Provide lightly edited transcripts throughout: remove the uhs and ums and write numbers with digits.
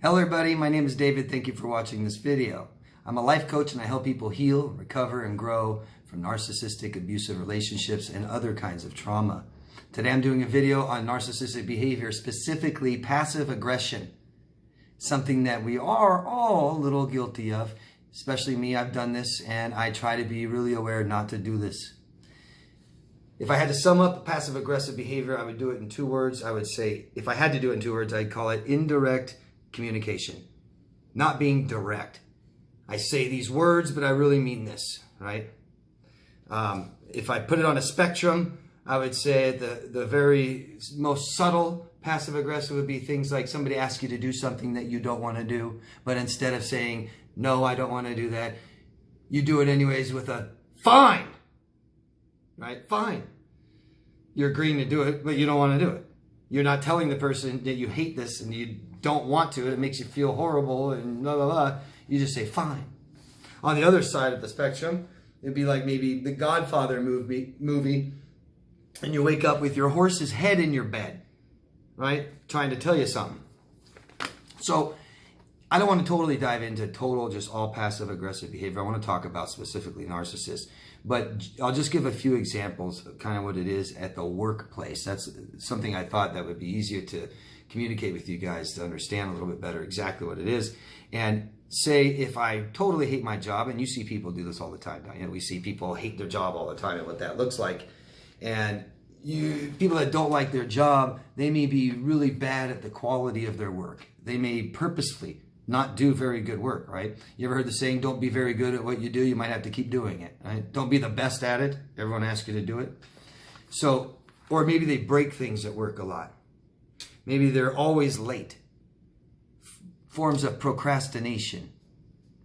Hello everybody, my name is David. Thank you for watching this video. I'm a life coach and I help people heal, recover, and grow from narcissistic, abusive relationships and other kinds of trauma. Today I'm doing a video on narcissistic behavior, specifically passive aggression. Something that we are all a little guilty of, especially me. I've done this and I try to be really aware not to do this. If I had to sum up passive aggressive behavior, I would do it in 2 words. I would say, if I had to do it in 2 words, I'd call it indirect communication. Not being direct. I say these words, but I really mean this, right? If I put it on a spectrum, I would say the very most subtle passive aggressive would be things like somebody asks you to do something that you don't want to do, but instead of saying, no, I don't want to do that, you do it anyways with a fine, right? Fine. You're agreeing to do it, but you don't want to do it. You're not telling the person that you hate this and you don't want to, it makes you feel horrible and blah, blah, blah. You just say, fine. On the other side of the spectrum, it'd be like maybe the Godfather movie, and you wake up with your horse's head in your bed, right? Trying to tell you something. So I don't want to totally dive into just all passive aggressive behavior. I want to talk about specifically narcissists. But I'll just give a few examples of kind of what it is at the workplace. That's something I thought that would be easier to communicate with you guys to understand a little bit better exactly what it is. And say if I totally hate my job, and you see people do this all the time, Diane. We see people hate their job all the time and what that looks like. And people that don't like their job, they may be really bad at the quality of their work. They may purposefully not do very good work, right? You ever heard the saying, don't be very good at what you do, you might have to keep doing it, right? Don't be the best at it. Everyone asks you to do it. So, or maybe they break things at work a lot. Maybe they're always late. Forms of procrastination,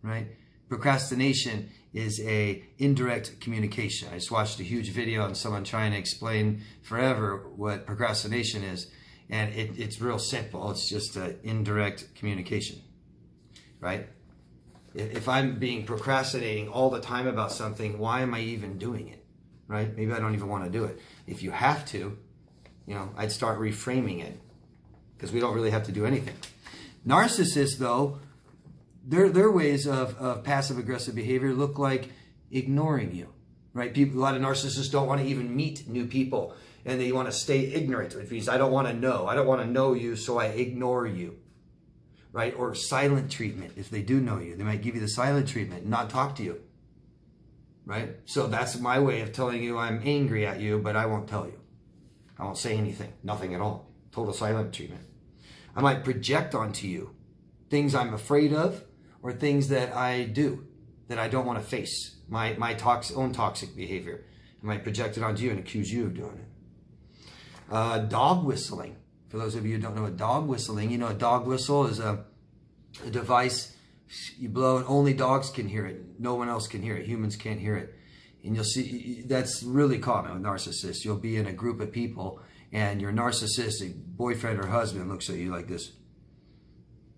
right? Procrastination is a indirect communication. I just watched a huge video on someone trying to explain forever what procrastination is. And it's real simple. It's just an indirect communication. Right? If I'm procrastinating all the time about something, why am I even doing it? Right? Maybe I don't even want to do it. If you have to, I'd start reframing it because we don't really have to do anything. Narcissists, though, their ways of passive aggressive behavior look like ignoring you. Right? A lot of narcissists don't want to even meet new people and they want to stay ignorant, which means I don't want to know. I don't want to know you, so I ignore you. Right? Or silent treatment. If they do know you, they might give you the silent treatment and not talk to you. Right? So that's my way of telling you I'm angry at you, but I won't tell you. I won't say anything. Nothing at all. Total silent treatment. I might project onto you things I'm afraid of or things that I do that I don't want to face. My own toxic behavior. I might project it onto you and accuse you of doing it. Dog whistling. For those of you who don't know what dog whistling, a dog whistle is a device you blow and only dogs can hear it. No one else can hear it. Humans can't hear it. And you'll see that's really common with narcissists. You'll be in a group of people and your narcissistic boyfriend or husband looks at you like this.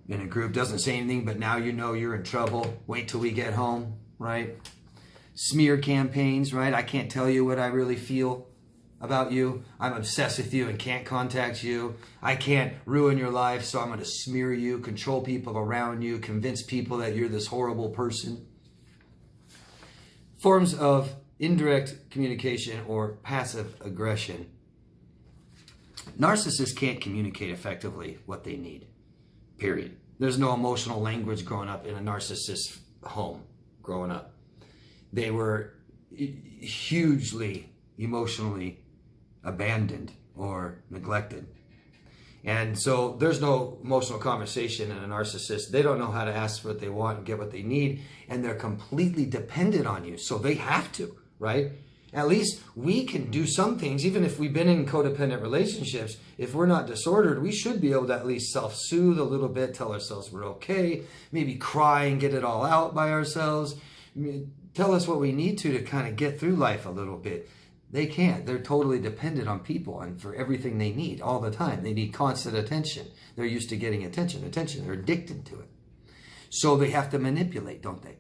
In a group, doesn't say anything, but now you know you're in trouble. Wait till we get home, right? Smear campaigns, right? I can't tell you what I really feel about you. I'm obsessed with you and can't contact you. I can't ruin your life, so I'm going to smear you, control people around you, convince people that you're this horrible person. Forms of indirect communication or passive aggression. Narcissists can't communicate effectively what they need, period. There's no emotional language growing up in a narcissist's home growing up. They were hugely emotionally abandoned or neglected. And so there's no emotional conversation in a narcissist. They don't know how to ask for what they want and get what they need. And they're completely dependent on you. So they have to, right? At least we can do some things, even if we've been in codependent relationships. If we're not disordered, we should be able to at least self-soothe a little bit, tell ourselves we're okay, maybe cry and get it all out by ourselves. Tell us what we need to kind of get through life a little bit. They can't. They're totally dependent on people and for everything they need all the time. They need constant attention. They're used to getting attention. They're addicted to it. So they have to manipulate, don't they?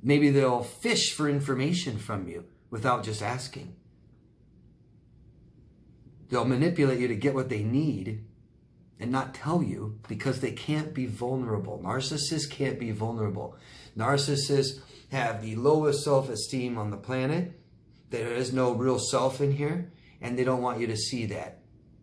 Maybe they'll fish for information from you without just asking. They'll manipulate you to get what they need and not tell you because they can't be vulnerable. Narcissists can't be vulnerable. Narcissists have the lowest self-esteem on the planet. There is no real self in here, and they don't want you to see that,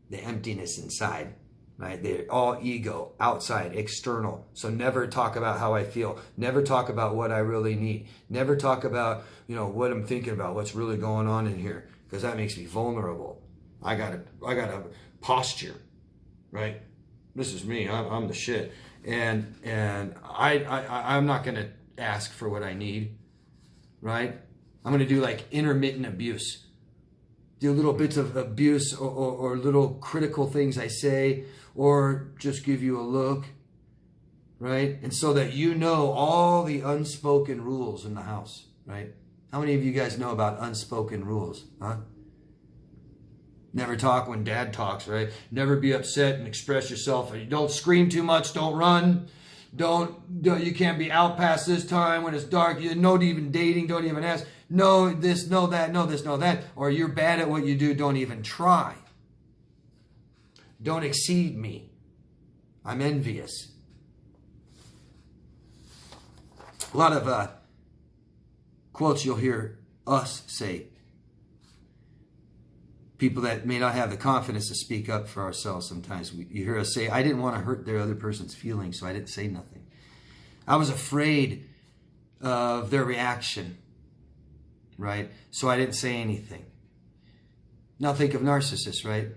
the emptiness inside, right? They're all ego, outside, external. So never talk about how I feel. Never talk about what I really need. Never talk about, what I'm thinking about, what's really going on in here, because that makes me vulnerable. I got a posture, right? This is me. I'm the shit, and I'm not gonna ask for what I need, right? I'm gonna do like intermittent abuse. Do little bits of abuse or little critical things I say, or just give you a look, right? And so that you know all the unspoken rules in the house, right? How many of you guys know about unspoken rules, huh? Never talk when dad talks, right? Never be upset and express yourself. Don't scream too much. Don't run. You can't be out past this time when it's dark. You're not even dating. Don't even ask. No this, no that, no this, no that. Or you're bad at what you do. Don't even try. Don't exceed me. I'm envious. A lot of quotes you'll hear us say. People that may not have the confidence to speak up for ourselves sometimes. You hear us say, I didn't want to hurt their other person's feelings, so I didn't say nothing. I was afraid of their reaction, right? So I didn't say anything. Now think of narcissists, right?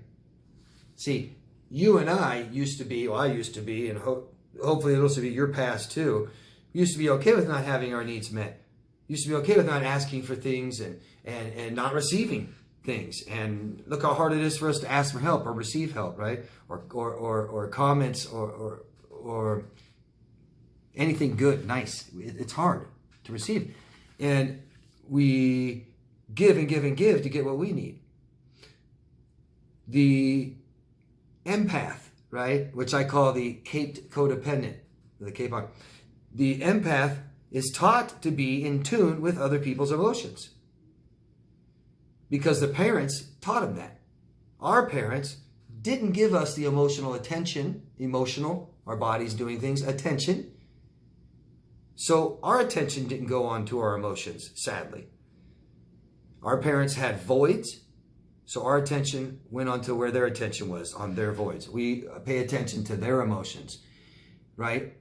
See, you and I used to be, I used to be, and hopefully it'll also be your past too, used to be okay with not having our needs met. Used to be okay with not asking for things and not receiving things. And look how hard it is for us to ask for help or receive help, right? Or comments or anything good, nice. It's hard to receive. And we give and give and give to get what we need. The empath, right? Which I call the caped codependent, the cape on. The empath is taught to be in tune with other people's emotions. Because the parents taught him that. Our parents didn't give us the emotional attention, our bodies doing things, attention. So our attention didn't go on to our emotions, sadly. Our parents had voids, so our attention went on to where their attention was, on their voids. We pay attention to their emotions, right?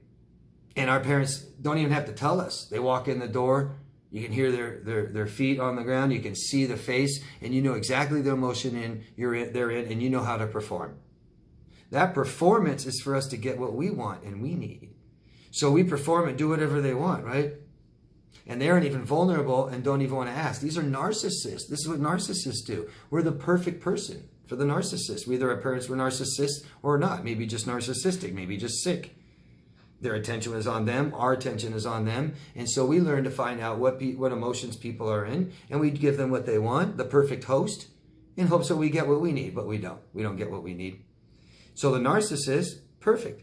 And our parents don't even have to tell us. They walk in the door, you can hear their feet on the ground. You can see the face, and you know exactly the emotion they're in, and you know how to perform. That performance is for us to get what we want and we need. So we perform and do whatever they want, right? And they aren't even vulnerable and don't even want to ask. These are narcissists. This is what narcissists do. We're the perfect person for the narcissist. Either our parents were narcissists or not. Maybe just narcissistic, maybe just sick. Their attention is on them. Our attention is on them. And so we learn to find out what emotions people are in. And we give them what they want, the perfect host, in hopes that we get what we need. But we don't. We don't get what we need. So the narcissist, perfect.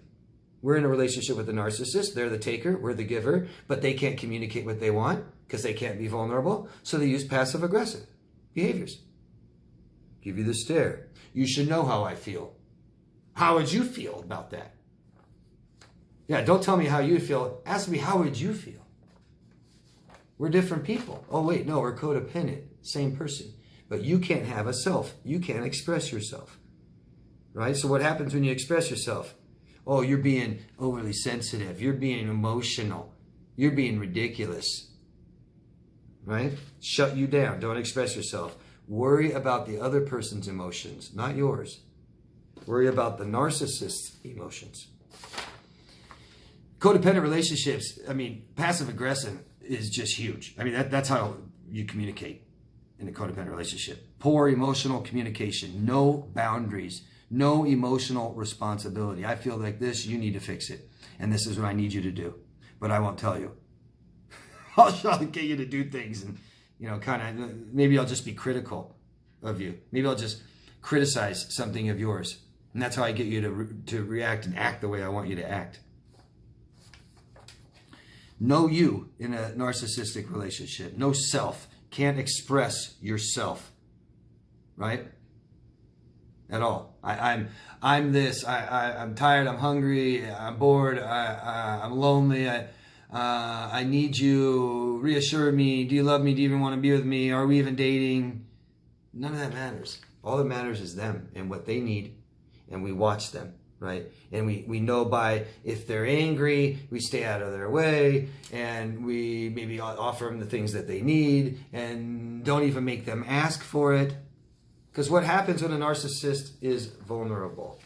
We're in a relationship with the narcissist. They're the taker. We're the giver. But they can't communicate what they want because they can't be vulnerable. So they use passive-aggressive behaviors. Give you the stare. You should know how I feel. How would you feel about that? Yeah, don't tell me how you feel. Ask me, how would you feel? We're different people. Oh, wait, no, we're codependent. Same person. But you can't have a self. You can't express yourself. Right? So what happens when you express yourself? Oh, you're being overly sensitive. You're being emotional. You're being ridiculous. Right? Shut you down. Don't express yourself. Worry about the other person's emotions, not yours. Worry about the narcissist's emotions. Codependent relationships, passive-aggressive is just huge. That's how you communicate in a codependent relationship. Poor emotional communication, no boundaries, no emotional responsibility. I feel like this, you need to fix it. And this is what I need you to do. But I won't tell you. I'll try to get you to do things and, maybe I'll just be critical of you. Maybe I'll just criticize something of yours. And that's how I get you to react and act the way I want you to act. No you in a narcissistic relationship. No self. Can't express yourself. Right? at all. I'm this. I'm tired. I'm hungry. I'm bored. I'm lonely. I need you. Reassure me. Do you love me? Do you even want to be with me? Are we even dating? None of that matters. All that matters is them and what they need, and we watch them, right? And we know by if they're angry, we stay out of their way, and we maybe offer them the things that they need, and don't even make them ask for it. Because what happens when a narcissist is vulnerable?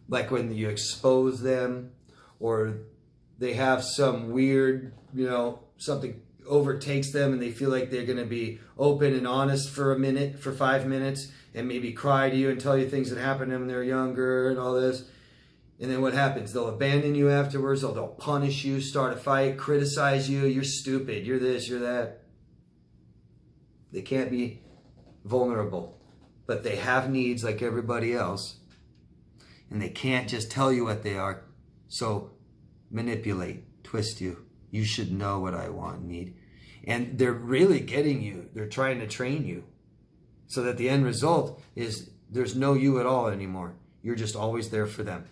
Like when you expose them, or they have some weird, something overtakes them and they feel like they're going to be open and honest for a minute, for 5 minutes, and maybe cry to you and tell you things that happened to them when they were younger and all this. And then what happens? They'll abandon you afterwards. They'll punish you, start a fight, criticize you. You're stupid. You're this, you're that. They can't be vulnerable, but they have needs like everybody else. And they can't just tell you what they are. So manipulate, twist you. You should know what I want and need. And they're really getting you. They're trying to train you. So that the end result is there's no you at all anymore. You're just always there for them.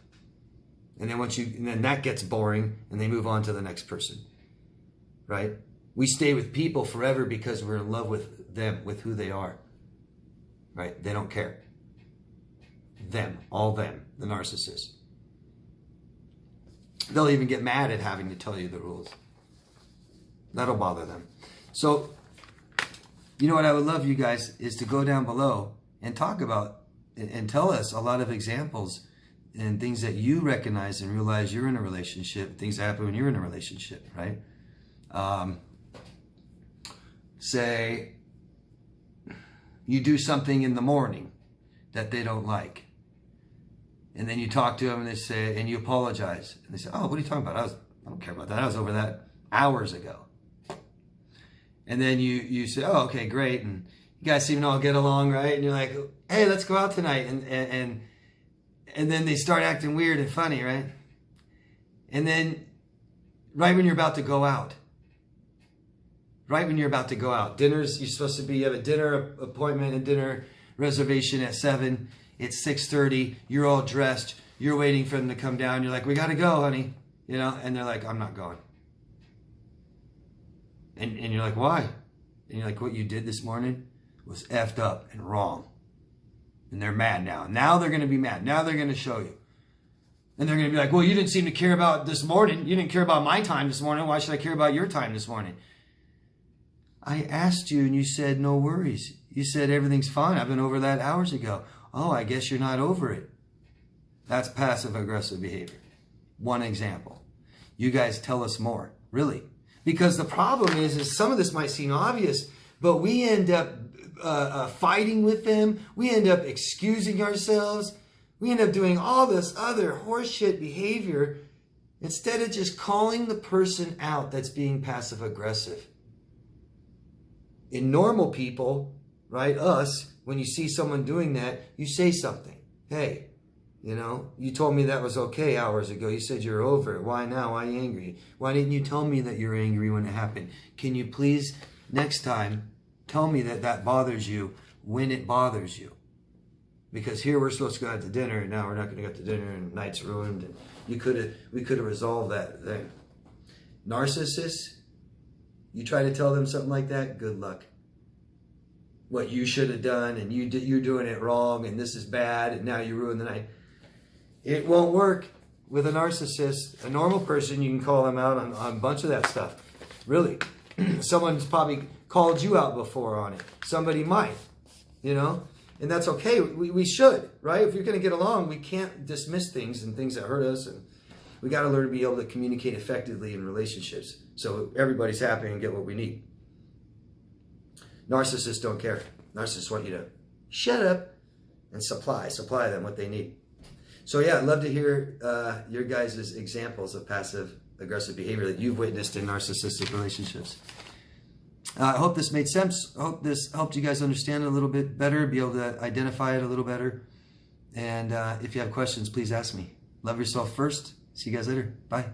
And then that gets boring and they move on to the next person. Right? We stay with people forever because we're in love with them, with who they are. Right? They don't care. Them, all them, the narcissist. They'll even get mad at having to tell you the rules. That'll bother them. So, you know what I would love you guys is to go down below and talk about and tell us a lot of examples and things that you recognize and realize you're in a relationship, things that happen when you're in a relationship, right? Say you do something in the morning that they don't like. And then you talk to them and they say, and you apologize. And they say, oh, what are you talking about? I don't care about that. I was over that hours ago. And then you say, oh, okay, great. And you guys seem to all get along, right? And you're like, hey, let's go out tonight. And then they start acting weird and funny, right? And then right when you're about to go out, dinner's, you have a dinner appointment, a dinner reservation at 7. It's 6:30. You're all dressed. You're waiting for them to come down. You're like, we got to go, honey. And they're like, I'm not going. And you're like, why? And you're like, what you did this morning was effed up and wrong. And they're mad now. Now they're going to be mad. Now they're going to show you. And they're going to be like, well, you didn't seem to care about this morning. You didn't care about my time this morning. Why should I care about your time this morning? I asked you and you said, no worries. You said, everything's fine. I've been over that hours ago. Oh, I guess you're not over it. That's passive-aggressive behavior. One example. You guys tell us more. Really. Because the problem is some of this might seem obvious, but we end up fighting with them. We end up excusing ourselves. We end up doing all this other horseshit behavior instead of just calling the person out that's being passive-aggressive. In normal people, right, us, when you see someone doing that, you say something. Hey, you told me that was okay hours ago. You said you're over it. Why now? Why are you angry? Why didn't you tell me that you're angry when it happened? Can you please, next time, tell me that bothers you when it bothers you? Because here we're supposed to go out to dinner, and now we're not going to go out to dinner, and night's ruined. And we could have resolved that thing. Narcissists, you try to tell them something like that, good luck. What you should have done, and you're doing it wrong, and this is bad, and now you ruined the night. It won't work with a narcissist. A normal person, you can call them out on a bunch of that stuff. Really. Someone's probably called you out before on it. Somebody might, and that's okay. We should, right? If you're going to get along, we can't dismiss things and things that hurt us, and we got to learn to be able to communicate effectively in relationships so everybody's happy and get what we need. Narcissists don't care. Narcissists want you to shut up and supply them what they need. So yeah, I'd love to hear your guys' examples of passive-aggressive behavior that you've witnessed in narcissistic relationships. I hope this made sense. I hope this helped you guys understand it a little bit better, be able to identify it a little better. And if you have questions, please ask me. Love yourself first. See you guys later. Bye.